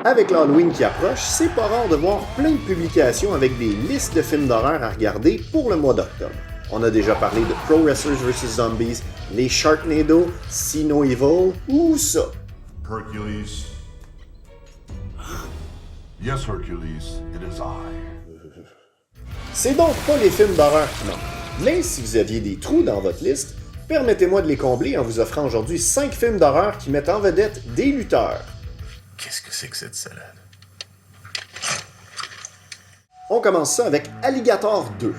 Avec l'Halloween qui approche, c'est pas rare de voir plein de publications avec des listes de films d'horreur à regarder pour le mois d'octobre. On a déjà parlé de Pro Wrestlers vs Zombies, les Sharknado, See No Evil ou ça. Hercules. Yes, Hercules, it is I. C'est donc pas les films d'horreur qui manquent. Mais si vous aviez des trous dans votre liste, permettez-moi de les combler en vous offrant aujourd'hui 5 films d'horreur qui mettent en vedette des lutteurs. Qu'est-ce que c'est que cette salade? On commence ça avec Alligator 2.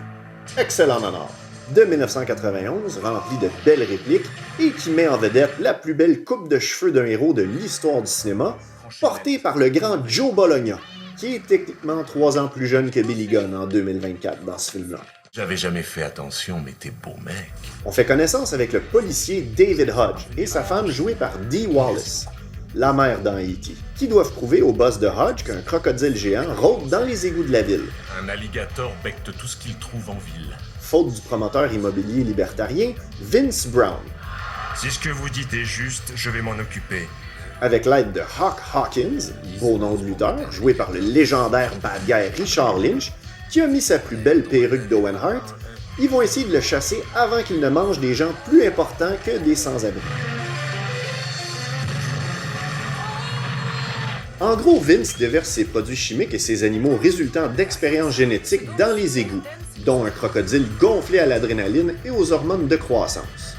Excellent honneur. De 1991, rempli de belles répliques et qui met en vedette la plus belle coupe de cheveux d'un héros de l'histoire du cinéma, portée par le grand Joe Bologna, qui est techniquement 3 ans plus jeune que Billy Gunn en 2024 dans ce film-là. J'avais jamais fait attention, mais t'es beau mec. On fait connaissance avec le policier David Hodge et sa femme jouée par Dee Wallace, la mère dans E.T., qui doivent prouver au boss de Hodge qu'un crocodile géant rôde dans les égouts de la ville. Un alligator becte tout ce qu'il trouve en ville. Faute du promoteur immobilier libertarien Vince Brown. Si ce que vous dites est juste, je vais m'en occuper. Avec l'aide de Hawk Hawkins, beau nom de lutteur, joué par le légendaire bad guy Richard Lynch, qui a mis sa plus belle perruque d'Owen Hart, ils vont essayer de le chasser avant qu'il ne mange des gens plus importants que des sans-abri. En gros, Vince déverse ses produits chimiques et ses animaux résultant d'expériences génétiques dans les égouts, dont un crocodile gonflé à l'adrénaline et aux hormones de croissance.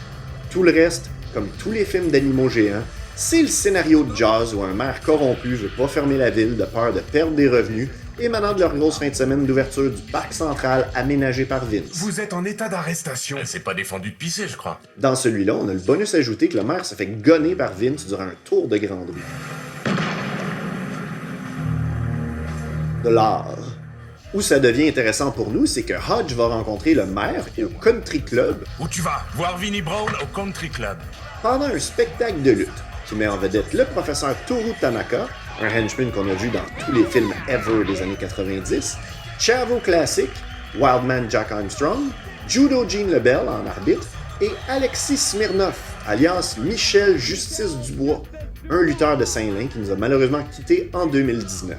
Tout le reste, comme tous les films d'animaux géants, c'est le scénario de Jaws où un maire corrompu veut pas fermer la ville de peur de perdre des revenus émanant de leur grosse fin de semaine d'ouverture du parc central aménagé par Vince. Vous êtes en état d'arrestation. Elle s'est pas défendue de pisser, je crois. Dans celui-là, on a le bonus ajouté que le maire se fait gonner par Vince durant un tour de grande rue. De l'art. Où ça devient intéressant pour nous, c'est que Hodge va rencontrer le maire au country club Où tu vas? Voir Vinnie Brown au country club. pendant un spectacle de lutte qui met en vedette le professeur Toru Tanaka, un henchman qu'on a vu dans tous les films ever des années 90, Chavo Classic, Wildman Jack Armstrong, Judo Gene Lebel en arbitre et Alexis Smirnov, alias Michel Justice Dubois, un lutteur de Saint-Lin qui nous a malheureusement quittés en 2019.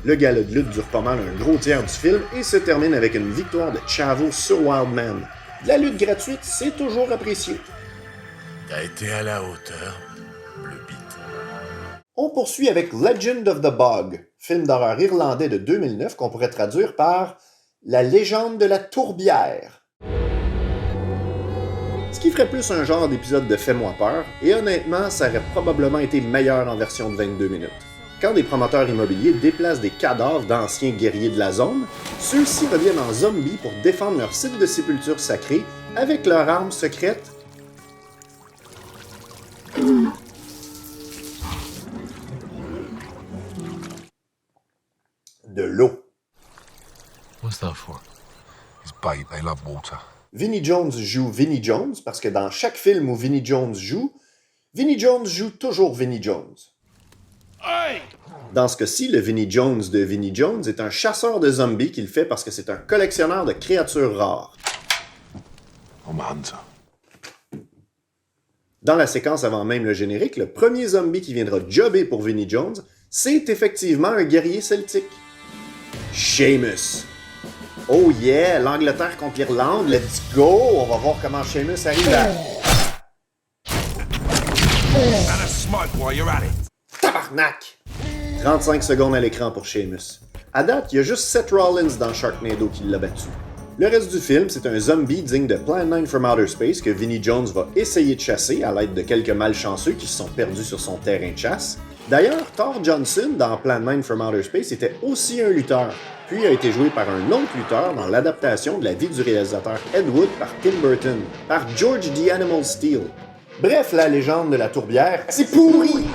Le gala de lutte dure pas mal un gros tiers du film et se termine avec une victoire de Chavo sur Wildman. De la lutte gratuite, c'est toujours apprécié. T'as été à la hauteur, le bite. On poursuit avec Legend of the Bog, film d'horreur irlandais de 2009 qu'on pourrait traduire par La légende de la tourbière. Ce qui ferait plus un genre d'épisode de Fais-moi peur, et honnêtement, ça aurait probablement été meilleur en version de 22 minutes. Quand des promoteurs immobiliers déplacent des cadavres d'anciens guerriers de la zone, ceux-ci reviennent en zombies pour défendre leur site de sépulture sacrée avec leur arme secrète. De l'eau. What's that for? His bait, they love water. Vinnie Jones joue Vinnie Jones parce que dans chaque film où Vinnie Jones joue toujours Vinnie Jones. Dans ce cas-ci, le Vinnie Jones de Vinnie Jones est un chasseur de zombies qu'il fait parce que c'est un collectionneur de créatures rares. I'm a hunter. Dans la séquence avant même le générique, le premier zombie qui viendra jobber pour Vinnie Jones, c'est effectivement un guerrier celtique. Sheamus. Oh yeah, l'Angleterre contre l'Irlande, let's go! On va voir comment Sheamus arrive à... And a smoke while you're at it. Tabarnak! 35 secondes à l'écran pour Sheamus. À date, il y a juste Seth Rollins dans Sharknado qui l'a battu. Le reste du film, c'est un zombie digne de Plan 9 from Outer Space que Vinnie Jones va essayer de chasser à l'aide de quelques malchanceux qui se sont perdus sur son terrain de chasse. D'ailleurs, Thor Johnson dans Plan 9 from Outer Space était aussi un lutteur, puis a été joué par un autre lutteur dans l'adaptation de la vie du réalisateur Ed Wood par Tim Burton, par George the Animal Steel. Bref, la légende de la tourbière, c'est pourri!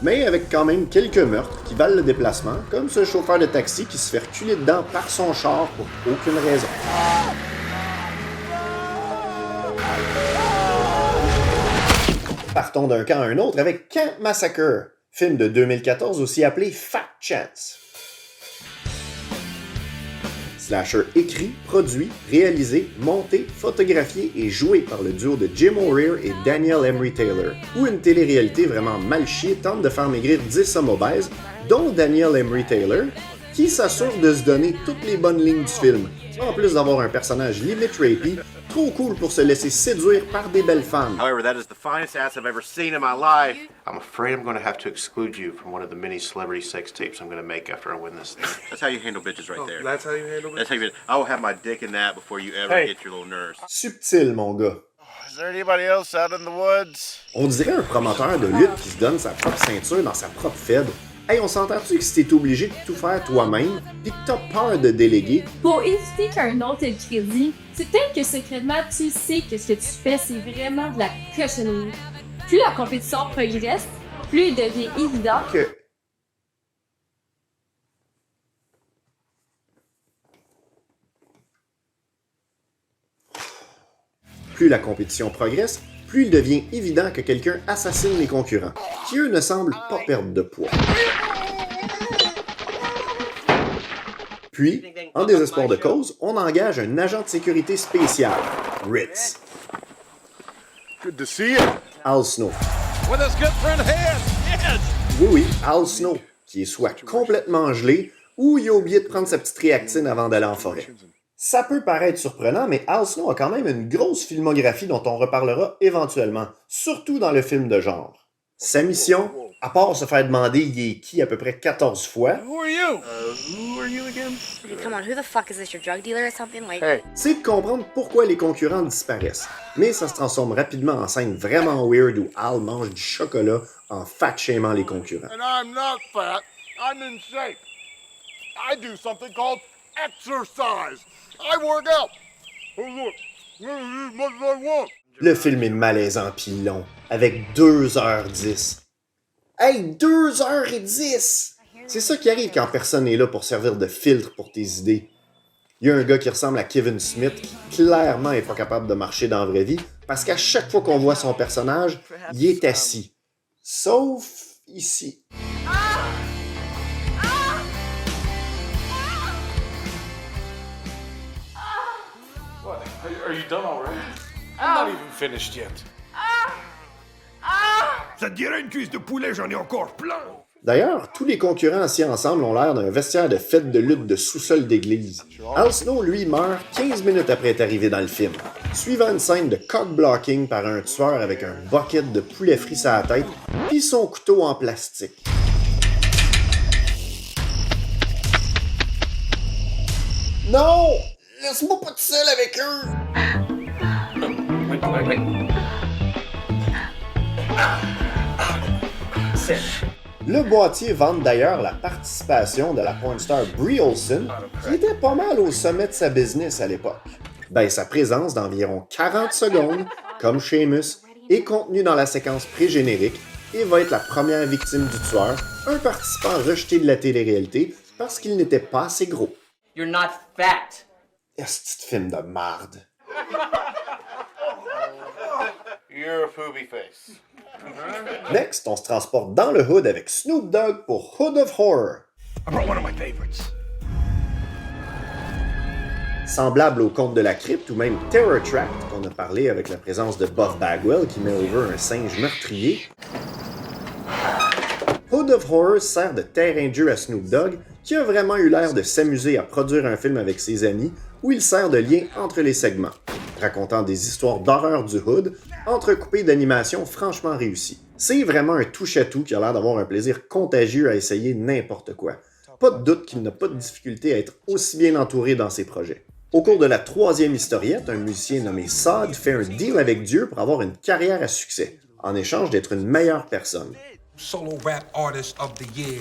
Mais avec quand même quelques meurtres qui valent le déplacement, comme ce chauffeur de taxi qui se fait reculer dedans par son char pour aucune raison. Partons d'un camp à un autre avec Camp Massacre, film de 2014 aussi appelé Fat Chance. Slasher écrit, produit, réalisé, monté, photographié et joué par le duo de Jim O'Rear et Daniel Emery Taylor, où une télé-réalité vraiment mal chiée tente de faire maigrir 10 hommes obèses, dont Daniel Emery Taylor, qui s'assure de se donner toutes les bonnes lignes du film, en plus d'avoir un personnage limite rapey, trop cool pour se laisser séduire par des belles femmes. However, that is the finest ass I've ever seen in my life. I'm afraid I'm going to have to exclude you from one of the many celebrity sex tapes I'm going to make after I win this thing. That's how you handle bitches right there. That's how you handle That's how you. I will have my dick in that before you ever get your little nerves. Subtil, mon gars. Is there anybody else out in the woods? On dirait un promoteur de lutte qui se donne sa propre ceinture dans sa propre fed. Hey, on s'entend-tu que si t'es obligé de tout faire toi-même, pis que t'as peur de déléguer? Pour éviter qu'un autre ait le crédit, c'est peut-être que secrètement tu sais que ce que tu fais c'est vraiment de la cochonnerie. Plus la compétition progresse, plus il devient évident Que... Plus la compétition progresse, plus il devient évident que quelqu'un assassine les concurrents, qui eux ne semblent pas perdre de poids. Puis, en désespoir de cause, on engage un agent de sécurité spécial, Ritz. Good to see you. Al Snow. With his good friend Head. Yes. Oui, Al Snow, qui est soit complètement gelé ou il a oublié de prendre sa petite réactine avant d'aller en forêt. Ça peut paraître surprenant, mais Al Snow a quand même une grosse filmographie dont on reparlera éventuellement, surtout dans le film de genre. Sa mission, à part se faire demander il est qui à peu près 14 fois, Who are you? Who are you again? Come on, who the fuck is this? Your drug dealer or something? Like, Hey. c'est de comprendre pourquoi les concurrents disparaissent. Mais ça se transforme rapidement en scène vraiment weird où Al mange du chocolat en fat-shamant les concurrents. And I'm not fat. I'm in shape. I do something called exercise. I work out. Oh look, this is what I want. Le film est malaisant pis long, avec 2h10. Hey, 2h10! C'est ça qui arrive quand personne n'est là pour servir de filtre pour tes idées. Il y a un gars qui ressemble à Kevin Smith qui clairement est pas capable de marcher dans la vraie vie parce qu'à chaque fois qu'on voit son personnage, il est assis. Sauf ici. What? Are you done already? I'm not even finished yet. Ça te dirait une cuisse de poulet, j'en ai encore plein. D'ailleurs, tous les concurrents assis ensemble ont l'air d'un vestiaire de fête de lutte de sous-sol d'église. Al Snow, lui, meurt 15 minutes après être arrivé dans le film, suivant une scène de cock-blocking par un tueur avec un bucket de poulet frit sur la tête puis son couteau en plastique. Non! Laisse-moi pas tout seul avec eux! Le boîtier vante d'ailleurs la participation de la pornstar Brie Olson, qui était pas mal au sommet de sa business à l'époque. Ben, sa présence d'environ 40 secondes, comme Sheamus, est contenue dans la séquence pré-générique et va être la première victime du tueur, un participant rejeté de la télé-réalité parce qu'il n'était pas assez gros. You're not fat. Est-ce que film de marde? You're a poopy face. Next, on se transporte dans le hood avec Snoop Dogg pour Hood of Horror. I brought one of my favorites. Semblable au Conte de la Crypte ou même Terror Tract qu'on a parlé avec la présence de Buff Bagwell qui met over un singe meurtrier, Hood of Horror sert de terrain de jeu à Snoop Dogg qui a vraiment eu l'air de s'amuser à produire un film avec ses amis où il sert de lien entre les segments, racontant des histoires d'horreur du Hood entrecoupées d'animations franchement réussies. C'est vraiment un touche-à-tout qui a l'air d'avoir un plaisir contagieux à essayer n'importe quoi. Pas de doute qu'il n'a pas de difficulté à être aussi bien entouré dans ses projets. Au cours de la 3e historiette, un musicien nommé Sod fait un deal avec Dieu pour avoir une carrière à succès, en échange d'être une meilleure personne. Solo Rap Artist of the Year.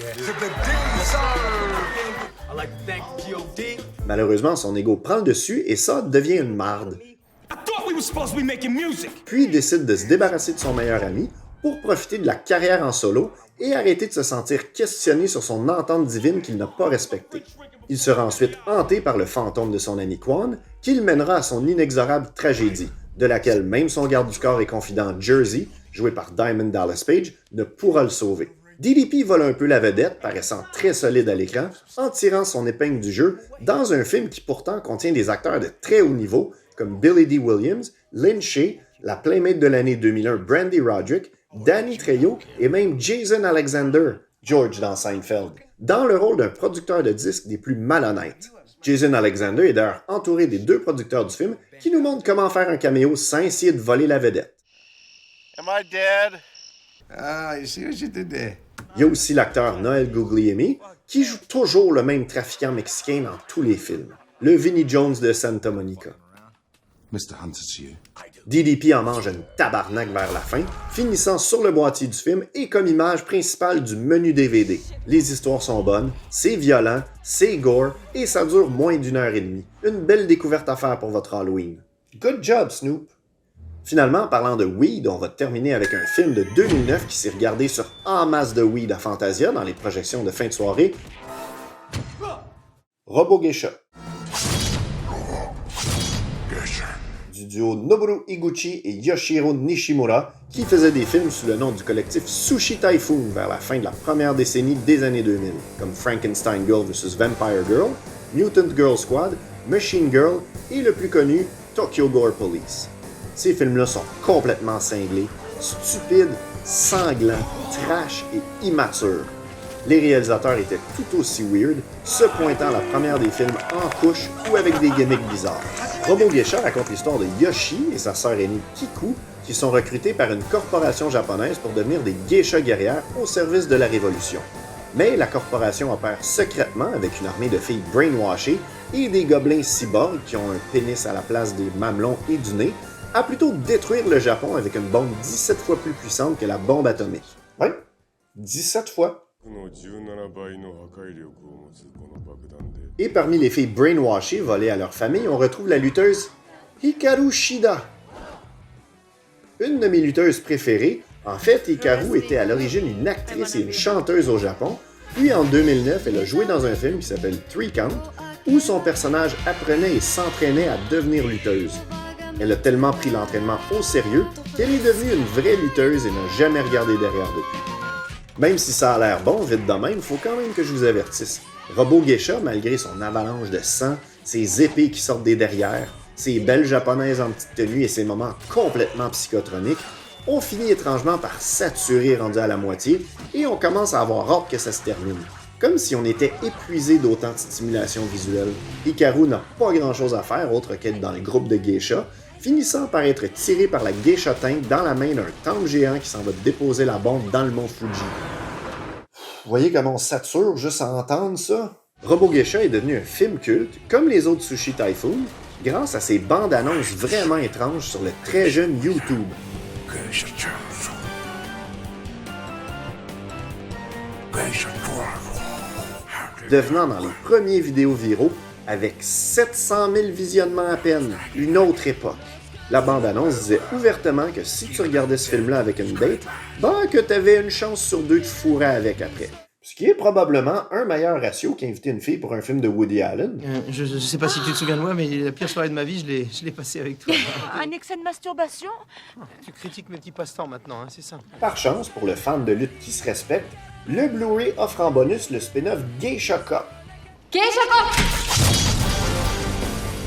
I like to thank P.O.D. Malheureusement, son ego prend le dessus et Sod devient une marde. I thought we were supposed to be making music. Puis il décide de se débarrasser de son meilleur ami pour profiter de la carrière en solo et arrêter de se sentir questionné sur son entente divine qu'il n'a pas respectée. Il sera ensuite hanté par le fantôme de son ami Quan, qui le mènera à son inexorable tragédie, de laquelle même son garde du corps et confident Jersey, joué par Diamond Dallas Page, ne pourra le sauver. DDP vole un peu la vedette, paraissant très solide à l'écran, en tirant son épingle du jeu dans un film qui pourtant contient des acteurs de très haut niveau comme Billy Dee Williams, Lin Shaye, la Playmate de l'année 2001 Brandy Roderick, Danny Trejo et même Jason Alexander, George dans Seinfeld, dans le rôle d'un producteur de disques des plus malhonnêtes. Jason Alexander est d'ailleurs entouré des 2 producteurs du film qui nous montrent comment faire un caméo sans essayer de voler la vedette. Am I dead? Ah, you see what you did there? Il y a aussi l'acteur Noel Guglielmi, qui joue toujours le même trafiquant mexicain dans tous les films, le Vinnie Jones de Santa Monica. Mr. Hunt, it's you. DDP en mange une tabarnak vers la fin, finissant sur le boîtier du film et comme image principale du menu DVD. Les histoires sont bonnes, c'est violent, c'est gore et ça dure moins d'1h30. Une belle découverte à faire pour votre Halloween. Good job, Snoop! Finalement, en parlant de weed, on va terminer avec un film de 2009 qui s'est regardé sur en masse de weed à Fantasia dans les projections de fin de soirée. Robo Geisha. Du duo Noboru Higuchi et Yoshiro Nishimura, qui faisaient des films sous le nom du collectif Sushi Typhoon vers la fin de la première décennie des années 2000, comme Frankenstein Girl vs Vampire Girl, Mutant Girl Squad, Machine Girl et le plus connu, Tokyo Gore Police. Ces films-là sont complètement cinglés, stupides, sanglants, trash et immatures. Les réalisateurs étaient tout aussi weird, se pointant à la première des films en couche ou avec des gimmicks bizarres. Robo Geisha raconte l'histoire de Yoshi et sa sœur aînée Kiku qui sont recrutés par une corporation japonaise pour devenir des geishas guerrières au service de la Révolution. Mais la corporation opère secrètement avec une armée de filles brainwashées et des gobelins cyborgs qui ont un pénis à la place des mamelons et du nez, à plutôt détruire le Japon avec une bombe 17 fois plus puissante que la bombe atomique. Oui, 17 fois. Et parmi les filles brainwashées volées à leur famille, on retrouve la lutteuse Hikaru Shida. Une de mes lutteuses préférées, en fait, Hikaru était à l'origine une actrice et une chanteuse au Japon, puis en 2009, elle a joué dans un film qui s'appelle 3 Count, où son personnage apprenait et s'entraînait à devenir lutteuse. Elle a tellement pris l'entraînement au sérieux qu'elle est devenue une vraie lutteuse et n'a jamais regardé derrière depuis. Même si ça a l'air bon, vite de même, faut quand même que je vous avertisse. Robo Geisha, malgré son avalanche de sang, ses épées qui sortent des derrières, ses belles japonaises en petite tenue et ses moments complètement psychotroniques, on finit étrangement par saturer rendu à la moitié et on commence à avoir hâte que ça se termine. Comme si on était épuisé d'autant de stimulation visuelle. Hikaru n'a pas grand chose à faire autre qu'être dans le groupe de geisha, finissant par être tiré par la geisha tank dans la main d'un temple géant qui s'en va déposer la bombe dans le mont Fuji. Vous voyez comment on sature juste à entendre ça? Robo Geisha est devenu un film culte, comme les autres Sushi Typhoon, grâce à ses bandes annonces vraiment étranges sur le très jeune YouTube. Devenant dans les premiers vidéos viraux avec 700 000 visionnements à peine, une autre époque. La bande-annonce disait ouvertement que si tu regardais ce film-là avec une date, ben que t'avais une chance sur 2 de fourrer avec après. Ce qui est probablement un meilleur ratio qu'inviter une fille pour un film de Woody Allen. Je sais pas si tu te souviens de moi, mais la pire soirée de ma vie, je l'ai passée avec toi. Un excès de masturbation? Tu critiques mes petits passe-temps maintenant, hein, c'est ça. Par chance, pour le fan de lutte qui se respecte, le Blu-ray offre en bonus le spin-off Geisha Cup. Geisha Cup!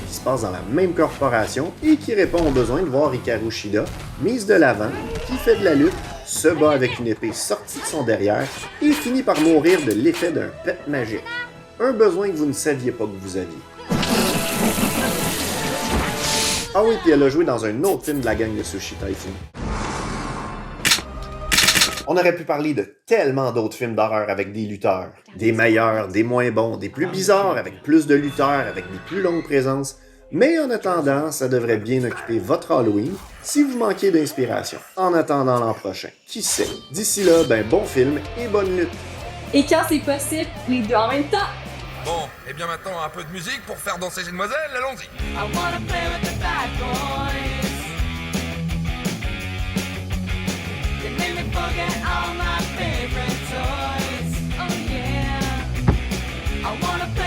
Qui se passe dans la même corporation et qui répond aux besoins de voir Hikaru Shida, mise de l'avant, qui fait de la lutte, se bat avec une épée sortie de son derrière et finit par mourir de l'effet d'un pet magique. Un besoin que vous ne saviez pas que vous aviez. Ah oui, puis elle a joué dans un autre film de la gang de Sushi Typhoon. On aurait pu parler de tellement d'autres films d'horreur avec des lutteurs. Des meilleurs, des moins bons, des plus bizarres, avec plus de lutteurs, avec des plus longues présences. Mais en attendant, ça devrait bien occuper votre Halloween si vous manquez d'inspiration. En attendant l'an prochain, qui sait? D'ici là, ben bon film et bonne lutte! Et quand c'est possible, les deux en même temps! Bon, et bien maintenant un peu de musique pour faire danser ces demoiselles, allons-y. I wanna play with the bad boys. They made me forget all my favorite toys. Oh yeah. I wanna play